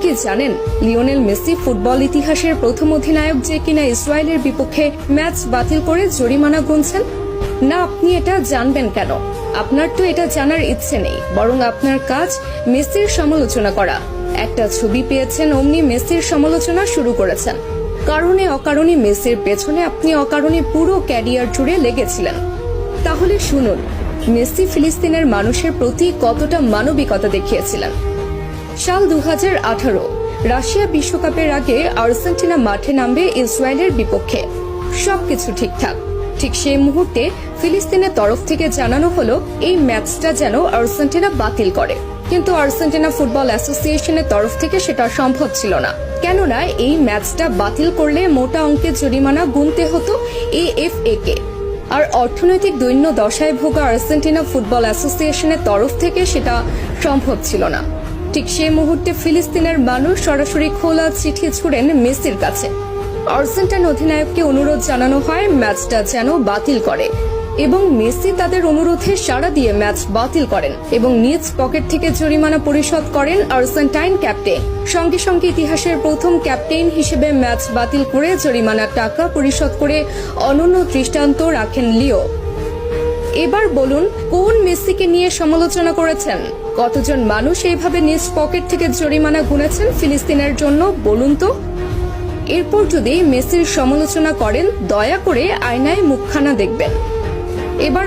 কি জানেন Lionel Messi football ইতিহাসের প্রথম অধিনায়ক যে কিনা ইসরায়েলের বিপক্ষে ম্যাচ বাতিল করে জরিমানা গুনছেন? না, আপনি এটা জানবেন কেন? আপনার তো এটা জানার ইচ্ছে নেই, বরং আপনার কাজ মেসির সমালোচনা করা। একটা ছবি পেয়েছেন, অমনি মেসির সমালোচনা শুরু করেছেন। কারণে অকারণে মেসির পেছনে আপনি অকারণে পুরো ক্যারিয়ার জুড়ে লেগেছিলেন। তাহলে শুনুন, মেসি ফিলিস্তিনের মানুষের প্রতি কতটা মানবিকতা দেখিয়েছিলেন। সাল 2018 রাশিয়া বিশ্বকাপের আগে আর্জেন্টিনা মাঠে নামবে ইসরায়েলের বিপক্ষে। সবকিছু ঠিকঠাক। ঠিক সেই মুহূর্তে ফিলিস্তিনের তরফ থেকে জানানো হলো এই ম্যাচটা যেন আর্জেন্টিনা বাতিল করে। কিন্তু আর্জেন্টিনা ফুটবল অ্যাসোসিয়েশনের তরফ থেকে সেটা সম্ভব ছিল না, কেননা এই ম্যাচটা বাতিল করলে মোটা অঙ্কের জরিমানা গুনতে হতো AFA কে। আর অর্থনৈতিক দৈন্য দশায় ভোগা আর্জেন্টিনা ফুটবল অ্যাসোসিয়েশনের তরফ থেকে সেটা সম্ভব ছিল না। ঠিক সেই মুহূর্তে ফিলিস্তিনের মানুষ সরাসরি খোলা চিঠি ছুড়েন মেসির কাছে। আর্জেন্টাইন অধিনায়ককে অনুরোধ জানানো হয় ম্যাচটা যেন বাতিল করে, এবং মেসি তাদের অনুরোধে সাড়া দিয়ে ম্যাচ বাতিল করেন এবং নিজ পকেট থেকে জরিমানা পরিশোধ করেন আর্জেন্টাইন ক্যাপ্টেন। সঙ্গে সঙ্গে ইতিহাসের প্রথম ক্যাপ্টেন হিসেবে ম্যাচ বাতিল করে জরিমানার টাকা পরিশোধ করে অনন্য দৃষ্টান্ত রাখেন লিও। এবার বলুন, কোন মেসিকে নিয়ে সমালোচনা করেছেন? কতজন মানুষ এইভাবে নিজ পকেট থেকে জরিমানা গুনেছেন ফিলিস্তিনের জন্য, বলুন তো? এরপর যদি মেসির সমালোচনা করেন, দয়া করে আয়নায় মুখখানা দেখবেন। এবার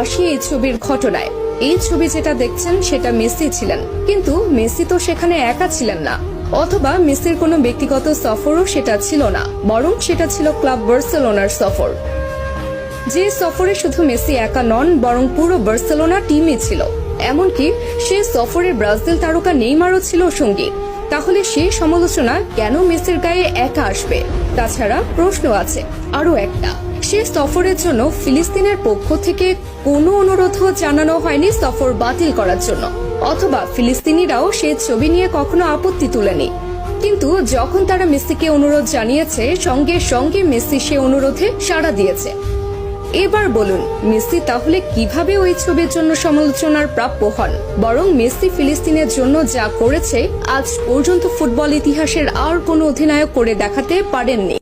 আসি এই ছবির ঘটনায়। এই ছবি যেটা দেখছেন সেটা মেসি ছিলেন, কিন্তু মেসি তো সেখানে একা ছিলেন না, অথবা মেসির কোনো ব্যক্তিগত সফরও সেটা ছিল না, বরং সেটা ছিল ক্লাব বার্সেলোনার সফর। যে সফরে শুধু মেসি একা নন, বরং পুরো বার্সেলোনা টিমই ছিল। এমনকি সে সফরে ব্রাজিল তারকা নেইমারও ছিল সঙ্গী। তাহলে সেই সমালোচনা কেন মেসির গায়ে একা আসবে? তাছাড়া প্রশ্ন আছে আরো একটা, সে সফরের জন্য ফিলিস্তিনের পক্ষ থেকে কোনো অনুরোধও জানানো হয়নি সফর বাতিল করার জন্য, অথবা ফিলিস্তিনিরাও সেই ছবি নিয়ে কখনো আপত্তি তুলেনি। কিন্তু যখন তারা মেসিকে অনুরোধ জানিয়েছে, সঙ্গে সঙ্গে মেসি সে অনুরোধে সাড়া দিয়েছে। এবার বলুন, মেসি তাহলে কিভাবে ওই ছবির জন্য সমালোচনার প্রাপ্য হন? বরং মেসি ফিলিস্তিনের জন্য যা করেছে আজ পর্যন্ত ফুটবল ইতিহাসের আর কোনো অধিনায়ক করে দেখাতে পারেননি।